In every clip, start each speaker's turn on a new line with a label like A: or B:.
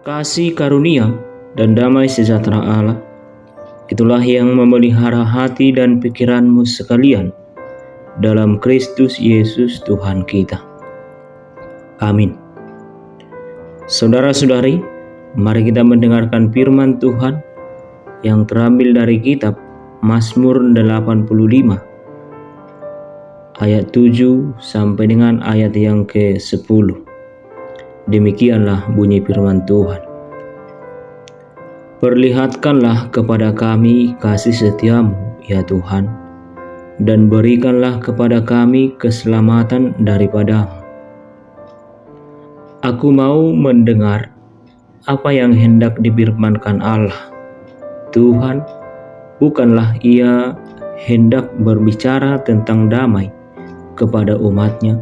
A: Kasih karunia dan damai sejahtera Allah, itulah yang memelihara hati dan pikiranmu sekalian dalam Kristus Yesus Tuhan kita. Amin. Saudara-saudari, mari kita mendengarkan firman Tuhan yang terambil dari kitab Mazmur 85 ayat 7 sampai dengan ayat yang ke-10. Demikianlah bunyi firman Tuhan. Perlihatkanlah kepada kami kasih setiamu, ya Tuhan, dan berikanlah kepada kami keselamatan daripadamu. Aku mau mendengar apa yang hendak difirmankan Allah. Tuhan, bukanlah Ia hendak berbicara tentang damai kepada umatnya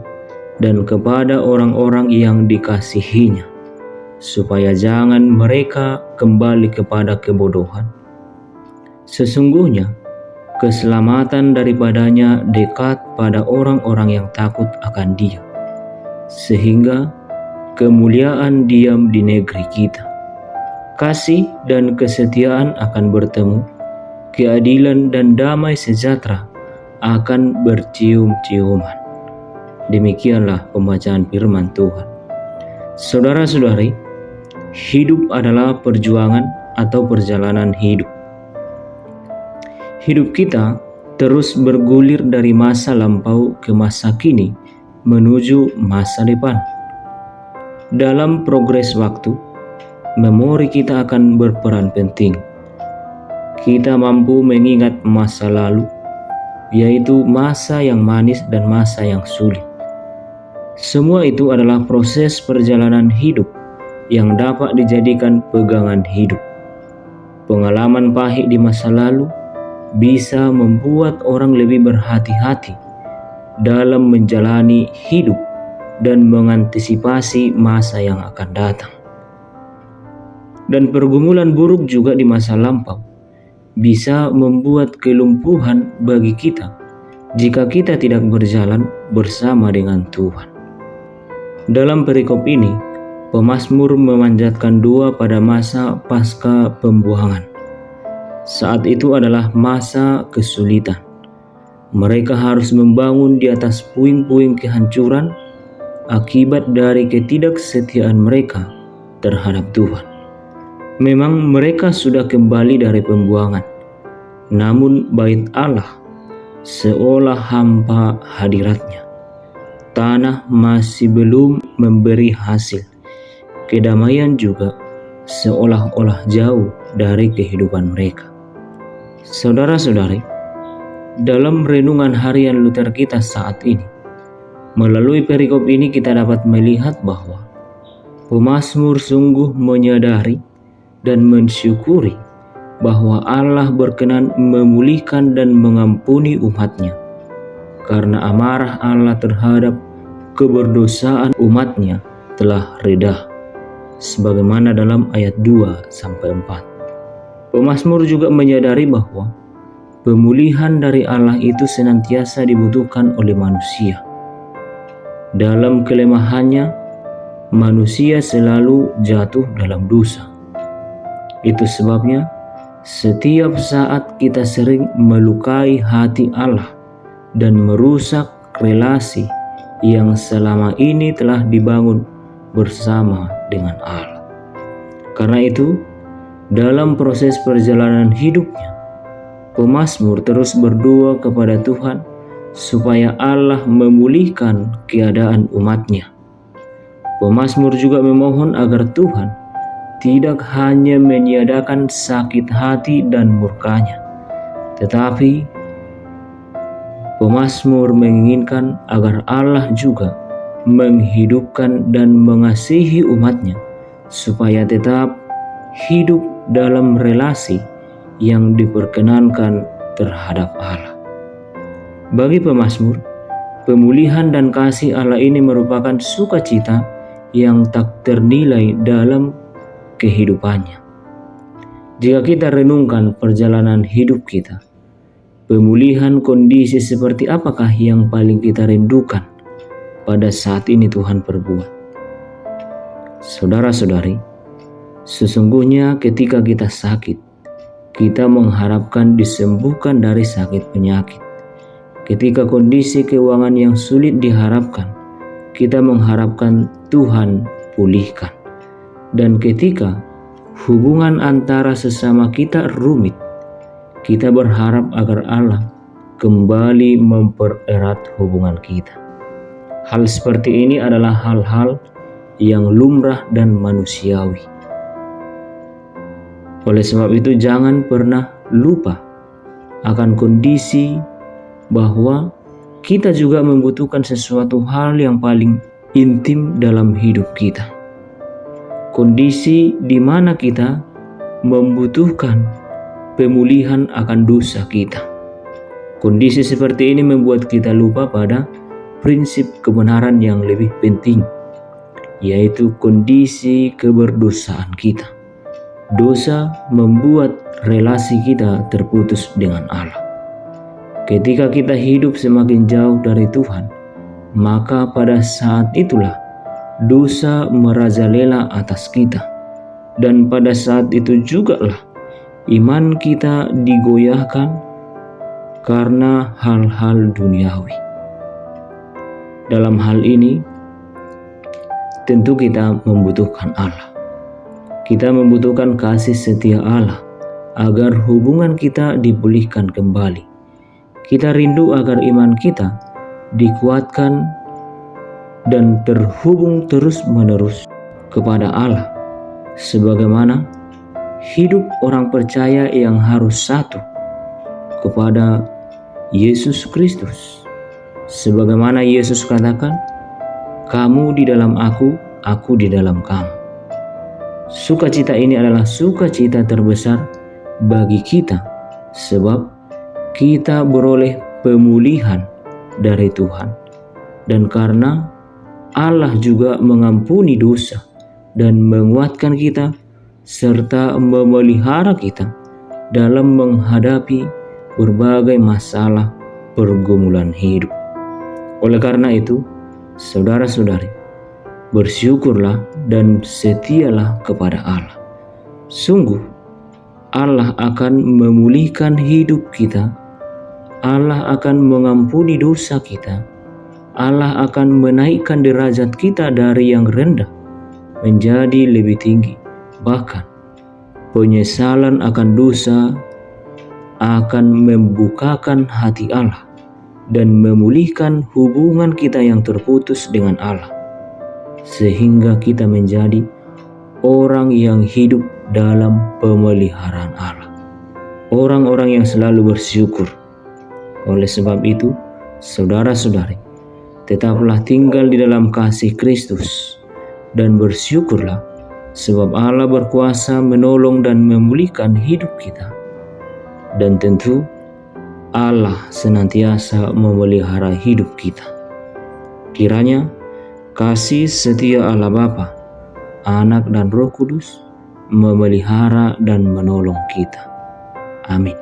A: dan kepada orang-orang yang dikasihinya, supaya jangan mereka kembali kepada kebodohan. Sesungguhnya keselamatan daripadanya dekat pada orang-orang yang takut akan Dia, sehingga kemuliaan diam di negeri kita. Kasih dan kesetiaan akan bertemu, keadilan dan damai sejahtera akan bercium-ciuman. Demikianlah pembacaan firman Tuhan. Saudara-saudari, hidup adalah perjuangan atau perjalanan hidup. Hidup kita terus bergulir dari masa lampau ke masa kini menuju masa depan. Dalam progres waktu, memori kita akan berperan penting. Kita mampu mengingat masa lalu, yaitu masa yang manis dan masa yang sulit. Semua itu adalah proses perjalanan hidup yang dapat dijadikan pegangan hidup. Pengalaman pahit di masa lalu bisa membuat orang lebih berhati-hati dalam menjalani hidup dan mengantisipasi masa yang akan datang. Dan pergumulan buruk juga di masa lampau bisa membuat kelumpuhan bagi kita jika kita tidak berjalan bersama dengan Tuhan. Dalam perikop ini, pemazmur memanjatkan doa pada masa pasca pembuangan. Saat itu adalah masa kesulitan. Mereka harus membangun di atas puing-puing kehancuran akibat dari ketidaksetiaan mereka terhadap Tuhan. Memang mereka sudah kembali dari pembuangan, namun bait Allah seolah hampa hadiratnya. Tanah masih belum memberi hasil. Kedamaian juga seolah-olah jauh dari kehidupan mereka. Saudara-saudari, dalam renungan harian Luther kita saat ini, melalui perikop ini kita dapat melihat bahwa pemazmur sungguh menyadari dan mensyukuri bahwa Allah berkenan memulihkan dan mengampuni umatnya, karena amarah Allah terhadap keberdosaan umatnya telah reda, sebagaimana dalam ayat 2-4. Pemazmur juga menyadari bahwa pemulihan dari Allah itu senantiasa dibutuhkan oleh manusia. Dalam kelemahannya, manusia selalu jatuh dalam dosa. Itu sebabnya setiap saat kita sering melukai hati Allah dan merusak relasi yang selama ini telah dibangun bersama dengan Allah. Karena itu, dalam proses perjalanan hidupnya, pemazmur terus berdoa kepada Tuhan supaya Allah memulihkan keadaan umatnya. Pemazmur juga memohon agar Tuhan tidak hanya meniadakan sakit hati dan murkanya, tetapi pemazmur menginginkan agar Allah juga menghidupkan dan mengasihi umatnya supaya tetap hidup dalam relasi yang diperkenankan terhadap Allah. Bagi pemazmur, pemulihan dan kasih Allah ini merupakan sukacita yang tak ternilai dalam kehidupannya. Jika kita renungkan perjalanan hidup kita, pemulihan kondisi seperti apakah yang paling kita rindukan pada saat ini Tuhan perbuat? Saudara-saudari, Sesungguhnya ketika kita sakit, kita mengharapkan disembuhkan dari sakit penyakit. Ketika kondisi keuangan yang sulit diharapkan, kita mengharapkan Tuhan pulihkan. Dan ketika hubungan antara sesama kita rumit, kita berharap agar Allah kembali mempererat hubungan kita. Hal seperti ini adalah hal-hal yang lumrah dan manusiawi. Oleh sebab itu, jangan pernah lupa akan kondisi bahwa kita juga membutuhkan sesuatu hal yang paling intim dalam hidup kita. Kondisi di mana kita membutuhkan pemulihan akan dosa kita. Kondisi seperti ini membuat kita lupa pada prinsip kebenaran yang lebih penting, yaitu kondisi keberdosaan kita. Dosa membuat relasi kita terputus dengan Allah. Ketika kita hidup semakin jauh dari Tuhan, maka pada saat itulah dosa merajalela atas kita. Dan pada saat itu jugalah iman kita digoyahkan karena hal-hal duniawi. Dalam hal ini, tentu kita membutuhkan Allah. Kita membutuhkan kasih setia Allah agar hubungan kita dipulihkan kembali. Kita rindu agar iman kita dikuatkan dan terhubung terus-menerus kepada Allah, sebagaimana hidup orang percaya yang harus satu kepada Yesus Kristus. Sebagaimana Yesus katakan, "Kamu di dalam aku di dalam kamu." Sukacita ini adalah sukacita terbesar bagi kita, sebab kita beroleh pemulihan dari Tuhan. Dan karena Allah juga mengampuni dosa dan menguatkan kita serta memelihara kita dalam menghadapi berbagai masalah pergumulan hidup. Oleh karena itu, saudara-saudari, bersyukurlah dan setialah kepada Allah. Sungguh, Allah akan memulihkan hidup kita. Allah akan mengampuni dosa kita. Allah akan menaikkan derajat kita dari yang rendah menjadi lebih tinggi. Bahkan, penyesalan akan dosa akan membukakan hati Allah dan memulihkan hubungan kita yang terputus dengan Allah, sehingga kita menjadi orang yang hidup dalam pemeliharaan Allah, orang-orang yang selalu bersyukur. Oleh sebab itu, saudara-saudari, tetaplah tinggal di dalam kasih Kristus dan bersyukurlah, sebab Allah berkuasa menolong dan memulihkan hidup kita. Dan tentu Allah senantiasa memelihara hidup kita. Kiranya kasih setia Allah Bapa, Anak dan Roh Kudus memelihara dan menolong kita. Amin.